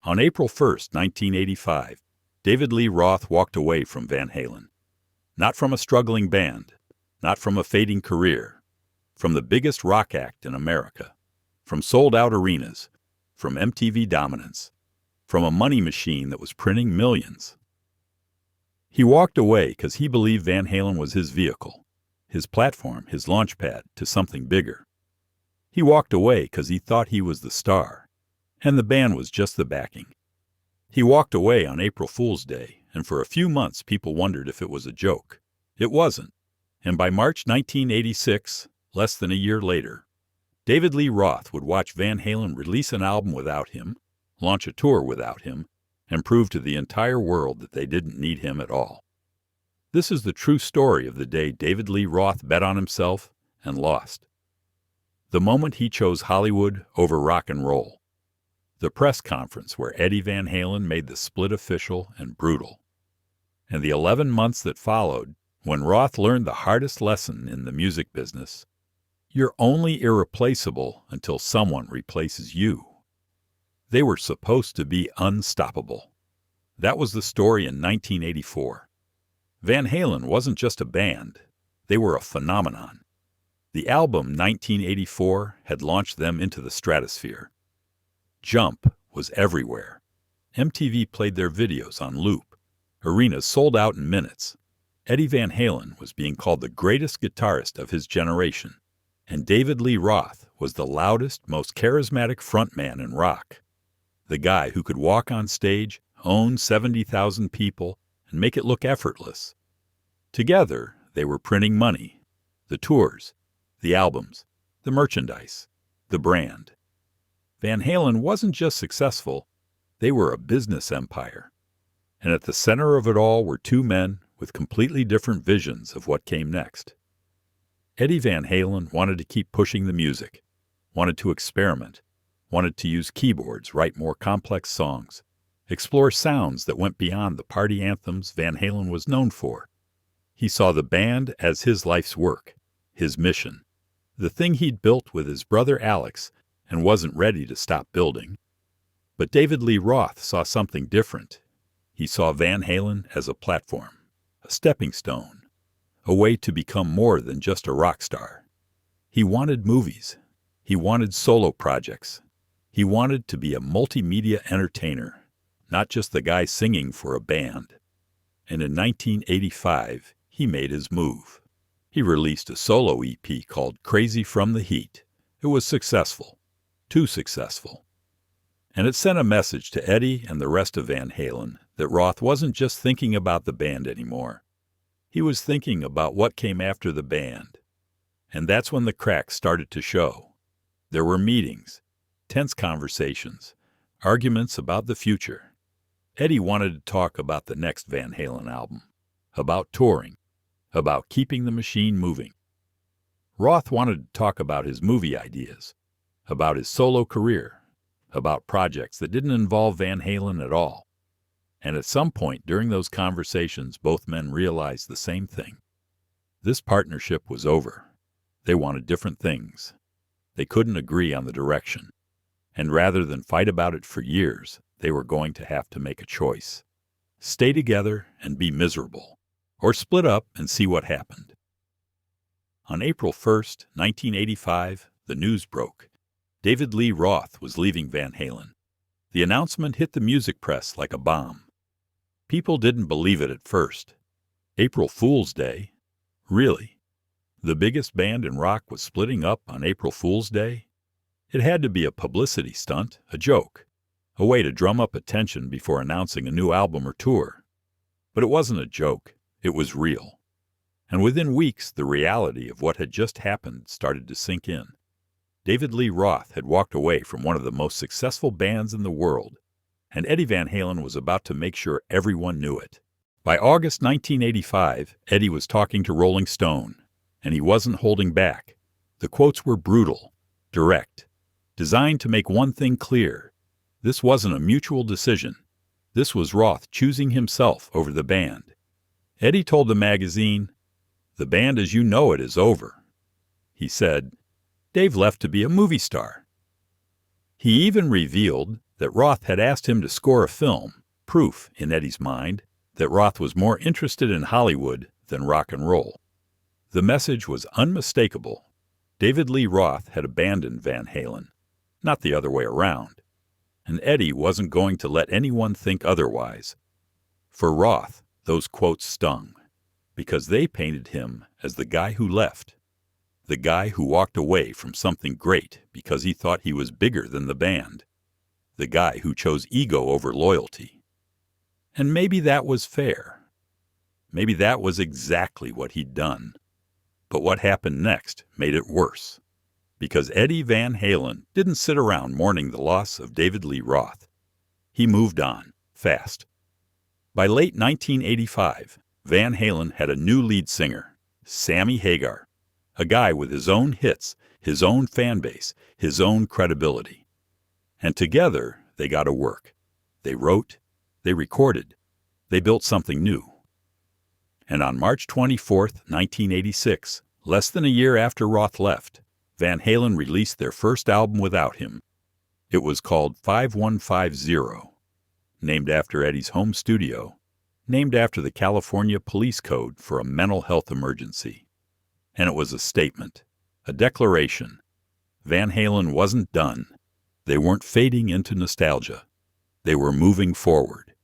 On April 1st, 1985, David Lee Roth walked away from Van Halen. Not from a struggling band, not from a fading career, from the biggest rock act in America, from sold-out arenas, from MTV dominance, from a money machine that was printing millions. He walked away because he believed Van Halen was his vehicle, his platform, his launchpad to something bigger. He walked away because he thought he was the star, and the band was just the backing. He walked away on April Fool's Day, and for a few months people wondered if it was a joke. It wasn't. And by March 1986, less than a year later, David Lee Roth would watch Van Halen release an album without him, launch a tour without him, and prove to the entire world that they didn't need him at all. This is the true story of the day David Lee Roth bet on himself and lost. The moment he chose Hollywood over rock and roll. The press conference where Eddie Van Halen made the split official and brutal. And the 11 months that followed, when Roth learned the hardest lesson in the music business: you're only irreplaceable until someone replaces you. They were supposed to be unstoppable. That was the story in 1984. Van Halen wasn't just a band. They were a phenomenon. The album 1984 had launched them into the stratosphere. Jump was everywhere. MTV played their videos on loop. Arenas sold out in minutes. Eddie Van Halen was being called the greatest guitarist of his generation, and David Lee Roth was the loudest, most charismatic frontman in rock. The guy who could walk on stage, own 70,000 people, and make it look effortless. Together, they were printing money. The tours, the albums, the merchandise, the brand. Van Halen wasn't just successful, they were a business empire. And at the center of it all were two men with completely different visions of what came next. Eddie Van Halen wanted to keep pushing the music, wanted to experiment, wanted to use keyboards, write more complex songs, explore sounds that went beyond the party anthems Van Halen was known for. He saw the band as his life's work, his mission, the thing he'd built with his brother Alex and wasn't ready to stop building. But David Lee Roth saw something different. He saw Van Halen as a platform, a stepping stone, a way to become more than just a rock star. He wanted movies. He wanted solo projects. He wanted to be a multimedia entertainer, not just the guy singing for a band. And in 1985, he made his move. He released a solo EP called Crazy from the Heat. It was successful, too successful. And it sent a message to Eddie and the rest of Van Halen that Roth wasn't just thinking about the band anymore. He was thinking about what came after the band. And that's when the cracks started to show. There were meetings, tense conversations, arguments about the future. Eddie wanted to talk about the next Van Halen album, about touring, about keeping the machine moving. Roth wanted to talk about his movie ideas, about his solo career, about projects that didn't involve Van Halen at all. And at some point during those conversations, both men realized the same thing. This partnership was over. They wanted different things. They couldn't agree on the direction. And rather than fight about it for years, they were going to have to make a choice. Stay together and be miserable, or split up and see what happened. On April 1st, 1985, the news broke. David Lee Roth was leaving Van Halen. The announcement hit the music press like a bomb. People didn't believe it at first. April Fool's Day? Really? The biggest band in rock was splitting up on April Fool's Day? It had to be a publicity stunt, a joke, a way to drum up attention before announcing a new album or tour. But it wasn't a joke. It was real. And within weeks, the reality of what had just happened started to sink in. David Lee Roth had walked away from one of the most successful bands in the world, and Eddie Van Halen was about to make sure everyone knew it. By August 1985, Eddie was talking to Rolling Stone, and he wasn't holding back. The quotes were brutal, direct, designed to make one thing clear. This wasn't a mutual decision. This was Roth choosing himself over the band. Eddie told the magazine, "The band as you know it is over." He said, "Dave left to be a movie star." He even revealed that Roth had asked him to score a film, proof, in Eddie's mind, that Roth was more interested in Hollywood than rock and roll. The message was unmistakable. David Lee Roth had abandoned Van Halen, not the other way around, and Eddie wasn't going to let anyone think otherwise. For Roth, those quotes stung, because they painted him as the guy who left, the guy who walked away from something great because he thought he was bigger than the band, the guy who chose ego over loyalty. And maybe that was fair. Maybe that was exactly what he'd done. But what happened next made it worse, because Eddie Van Halen didn't sit around mourning the loss of David Lee Roth. He moved on, fast. By late 1985, Van Halen had a new lead singer, Sammy Hagar, a guy with his own hits, his own fan base, his own credibility. And together, they got to work. They wrote, they recorded, they built something new. And on March 24, 1986, less than a year after Roth left, Van Halen released their first album without him. It was called 5150, named after Eddie's home studio, named after the California Police Code for a mental health emergency. And it was a statement, a declaration. Van Halen wasn't done. They weren't fading into nostalgia. They were moving forward,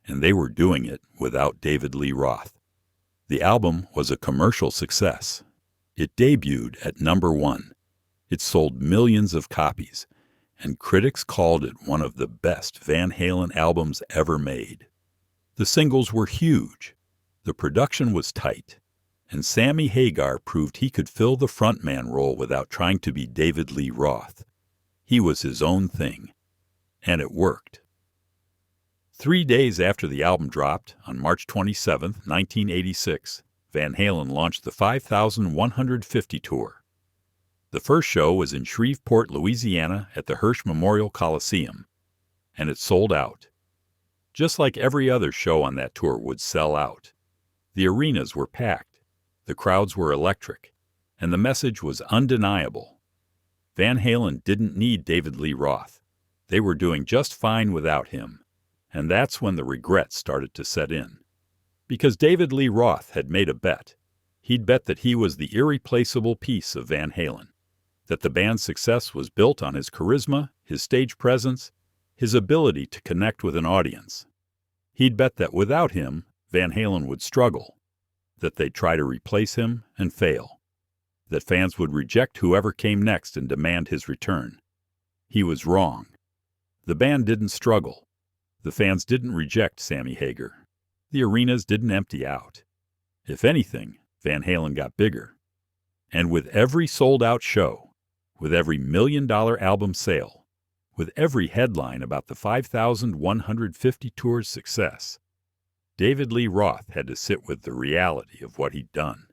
and they were doing it without David Lee Roth. The album was a commercial success. It debuted at #1. It sold millions of copies, and critics called it one of the best Van Halen albums ever made. The singles were huge, the production was tight, and Sammy Hagar proved he could fill the frontman role without trying to be David Lee Roth. He was his own thing, and it worked. 3 days after the album dropped, on March 27, 1986, Van Halen launched the 5150 tour. The first show was in Shreveport, Louisiana at the Hirsch Memorial Coliseum, and it sold out. Just like every other show on that tour would sell out. The arenas were packed, the crowds were electric, and the message was undeniable. Van Halen didn't need David Lee Roth. They were doing just fine without him. And that's when the regret started to set in. Because David Lee Roth had made a bet. He'd bet that he was the irreplaceable piece of Van Halen, that the band's success was built on his charisma, his stage presence, his ability to connect with an audience. He'd bet that without him, Van Halen would struggle, that they'd try to replace him and fail, that fans would reject whoever came next and demand his return. He was wrong. The band didn't struggle. The fans didn't reject Sammy Hagar. The arenas didn't empty out. If anything, Van Halen got bigger. And with every sold-out show, with every $1 million album sale, with every headline about the 5150 tour's success, David Lee Roth had to sit with the reality of what he'd done.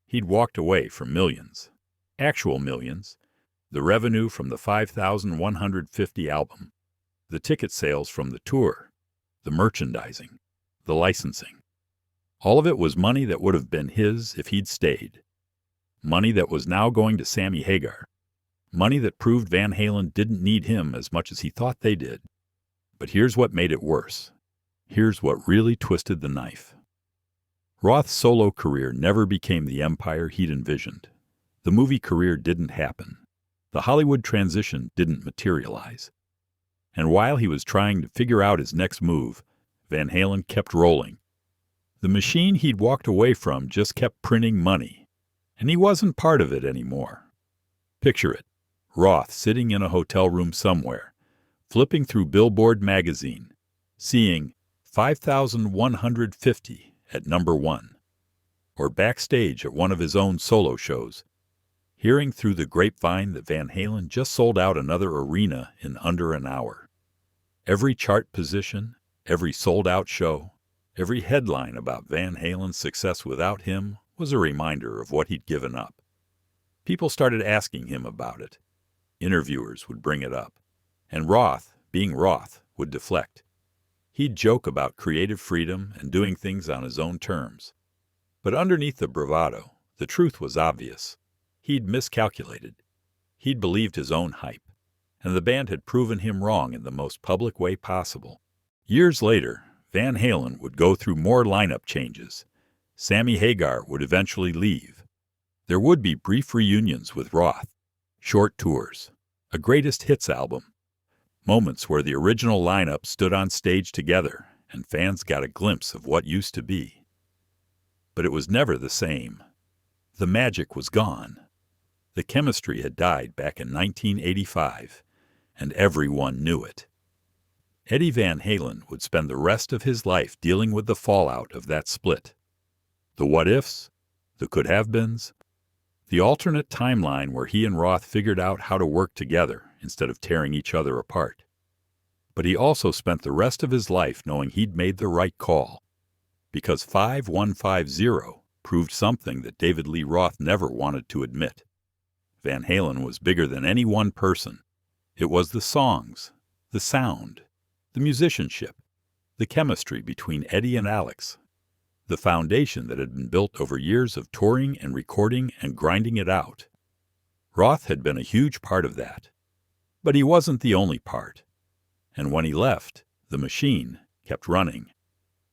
He'd walked away from millions, actual millions, the revenue from the 5150 album, the ticket sales from the tour, the merchandising, the licensing. All of it was money that would have been his if he'd stayed. Money that was now going to Sammy Hagar. Money that proved Van Halen didn't need him as much as he thought they did. But here's what made it worse. Here's what really twisted the knife. Roth's solo career never became the empire he'd envisioned. The movie career didn't happen. The Hollywood transition didn't materialize. And while he was trying to figure out his next move, Van Halen kept rolling. The machine he'd walked away from just kept printing money, and he wasn't part of it anymore. Picture it, Roth sitting in a hotel room somewhere, flipping through Billboard magazine, seeing 5150 at #1, or backstage at one of his own solo shows, hearing through the grapevine that Van Halen just sold out another arena in under an hour. Every chart position, every sold-out show, every headline about Van Halen's success without him was a reminder of what he'd given up. People started asking him about it. Interviewers would bring it up. And Roth, being Roth, would deflect. He'd joke about creative freedom and doing things on his own terms. But underneath the bravado, the truth was obvious. He'd miscalculated. He'd believed his own hype. and the band had proven him wrong in the most public way possible. Years later, Van Halen would go through more lineup changes. Sammy Hagar would eventually leave. There would be brief reunions with Roth, short tours, a greatest hits album, moments where the original lineup stood on stage together and fans got a glimpse of what used to be. But it was never the same. The magic was gone. The chemistry had died back in 1985, and everyone knew it. Eddie Van Halen would spend the rest of his life dealing with the fallout of that split. The what-ifs, the could-have-beens, the alternate timeline where he and Roth figured out how to work together instead of tearing each other apart. But he also spent the rest of his life knowing he'd made the right call, because 5150 proved something that David Lee Roth never wanted to admit. Van Halen was bigger than any one person. It was the songs, the sound, the musicianship, the chemistry between Eddie and Alex, the foundation that had been built over years of touring and recording and grinding it out. Roth had been a huge part of that. But he wasn't the only part. And when he left, the machine kept running,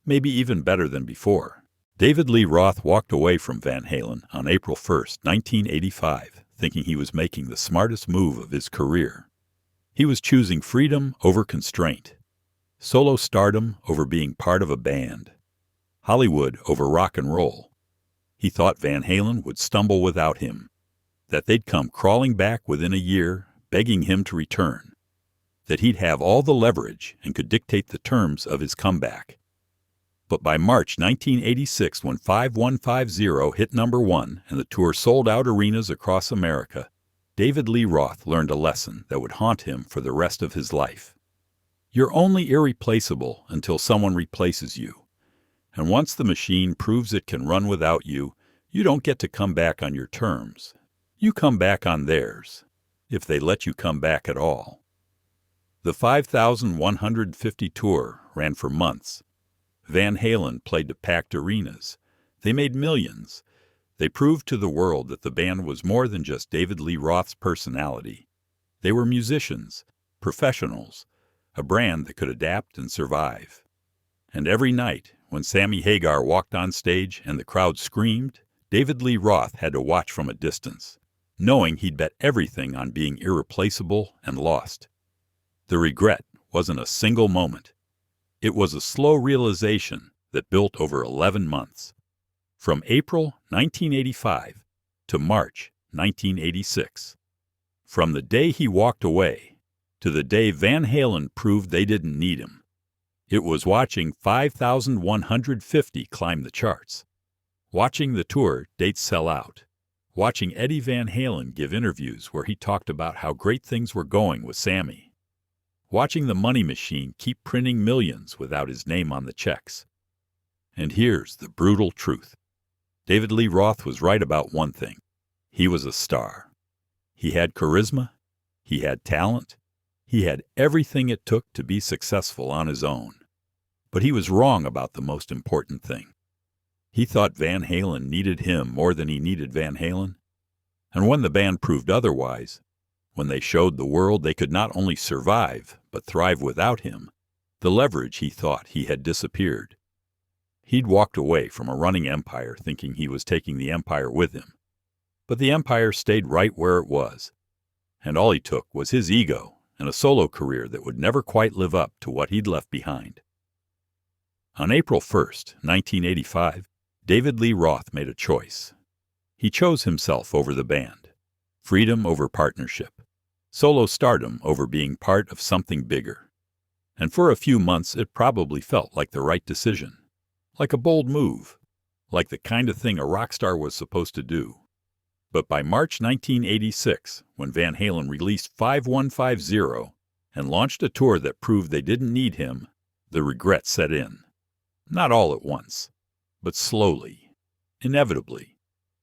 maybe even better than before. David Lee Roth walked away from Van Halen on April 1, 1985, thinking he was making the smartest move of his career. He was choosing freedom over constraint, solo stardom over being part of a band, Hollywood over rock and roll. He thought Van Halen would stumble without him, that they'd come crawling back within a year, begging him to return, that he'd have all the leverage and could dictate the terms of his comeback. But by March 1986, when 5150 hit #1 and the tour sold out arenas across America, David Lee Roth learned a lesson that would haunt him for the rest of his life. You're only irreplaceable until someone replaces you. And once the machine proves it can run without you, you don't get to come back on your terms. You come back on theirs, if they let you come back at all. The 5,150 tour ran for months. Van Halen played to packed arenas. They made millions. They proved to the world that the band was more than just David Lee Roth's personality. They were musicians, professionals, a brand that could adapt and survive. And every night, when Sammy Hagar walked on stage and the crowd screamed, David Lee Roth had to watch from a distance, knowing he'd bet everything on being irreplaceable and lost. The regret wasn't a single moment. It was a slow realization that built over 11 months. From April 1985 to March 1986. From the day he walked away to the day Van Halen proved they didn't need him. It was watching 5,150 climb the charts, watching the tour dates sell out, watching Eddie Van Halen give interviews where he talked about how great things were going with Sammy, watching the money machine keep printing millions without his name on the checks. And here's the brutal truth. David Lee Roth was right about one thing. He was a star. He had charisma. He had talent. He had everything it took to be successful on his own. But he was wrong about the most important thing. He thought Van Halen needed him more than he needed Van Halen. And when the band proved otherwise, when they showed the world they could not only survive but thrive without him, the leverage he thought he had disappeared. He'd walked away from a running empire thinking he was taking the empire with him. But the empire stayed right where it was. And all he took was his ego and a solo career that would never quite live up to what he'd left behind. On April 1st, 1985, David Lee Roth made a choice. He chose himself over the band, freedom over partnership, solo stardom over being part of something bigger. And for a few months it probably felt like the right decision, like a bold move, like the kind of thing a rock star was supposed to do. But by March 1986, when Van Halen released 5150 and launched a tour that proved they didn't need him, the regret set in. Not all at once, but slowly, inevitably,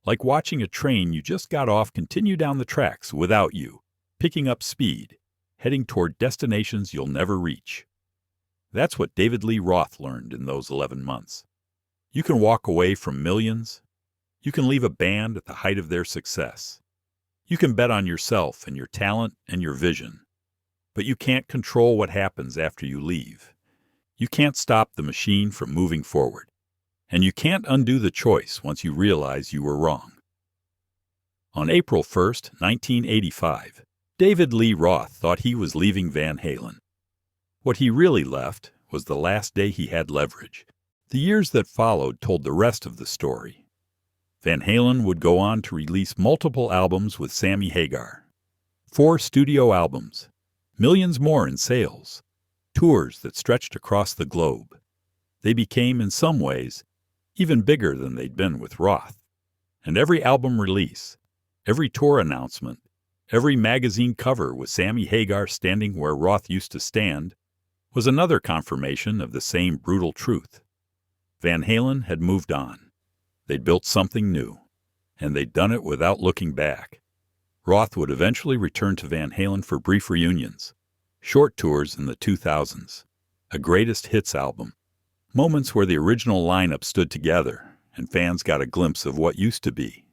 like watching a train you just got off continue down the tracks without you, picking up speed, heading toward destinations you'll never reach. That's what David Lee Roth learned in those 11 months. You can walk away from millions. You can leave a band at the height of their success. You can bet on yourself and your talent and your vision. But you can't control what happens after you leave. You can't stop the machine from moving forward. And you can't undo the choice once you realize you were wrong. On April 1st, 1985, David Lee Roth thought he was leaving Van Halen. What he really left was the last day he had leverage. The years that followed told the rest of the story. Van Halen would go on to release multiple albums with Sammy Hagar. 4 studio albums, millions more in sales, tours that stretched across the globe. They became, in some ways, even bigger than they'd been with Roth. And every album release, every tour announcement, every magazine cover with Sammy Hagar standing where Roth used to stand, was another confirmation of the same brutal truth. Van Halen had moved on. They'd built something new, and they'd done it without looking back. Roth would eventually return to Van Halen for brief reunions, short tours in the 2000s, a greatest hits album, moments where the original lineup stood together and fans got a glimpse of what used to be.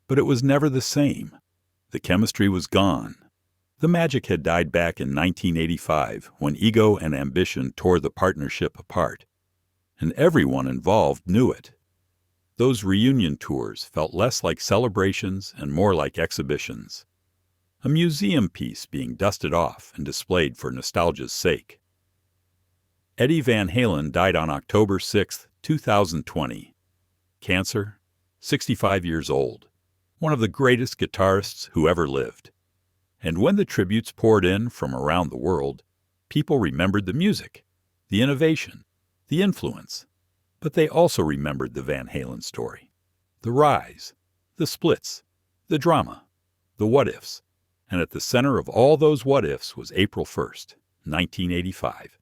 But it was never the same. The chemistry was gone. The magic had died back in 1985 when ego and ambition tore the partnership apart. And everyone involved knew it. Those reunion tours felt less like celebrations and more like exhibitions. A museum piece being dusted off and displayed for nostalgia's sake. Eddie Van Halen died on October 6, 2020. Cancer, 65 years old. One of the greatest guitarists who ever lived. And when the tributes poured in from around the world, people remembered the music, the innovation, the influence. But they also remembered the Van Halen story. The rise, the splits, the drama, the what-ifs. And at the center of all those what-ifs was April 1st, 1985.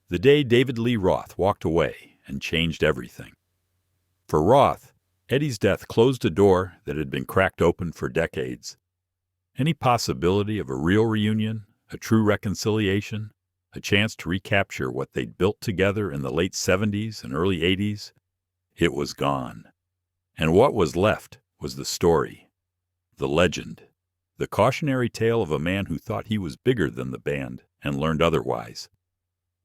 The day David Lee Roth walked away and changed everything. For Roth, Eddie's death closed a door that had been cracked open for decades. Any possibility of a real reunion, a true reconciliation, a chance to recapture what they'd built together in the late 70s and early 80s, it was gone. And what was left was the story, the legend, the cautionary tale of a man who thought he was bigger than the band and learned otherwise.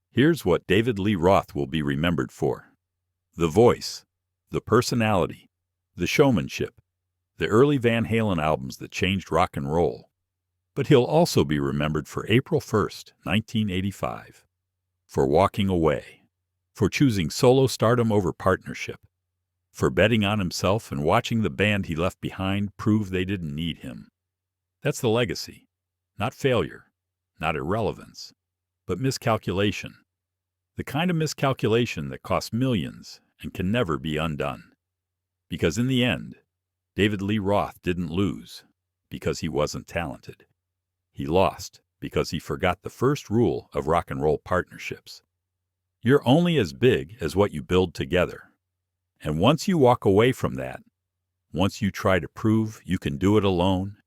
Here's what David Lee Roth will be remembered for. The voice, the personality, the showmanship, the early Van Halen albums that changed rock and roll. But he'll also be remembered for April 1st, 1985, for walking away, for choosing solo stardom over partnership, for betting on himself and watching the band he left behind prove they didn't need him. That's the legacy, not failure, not irrelevance, but miscalculation. The kind of miscalculation that costs millions and can never be undone. Because in the end, David Lee Roth didn't lose because he wasn't talented. He lost because he forgot the first rule of rock and roll partnerships. You're only as big as what you build together. And once you walk away from that, once you try to prove you can do it alone,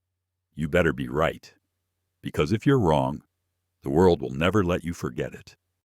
you better be right. Because if you're wrong, the world will never let you forget it.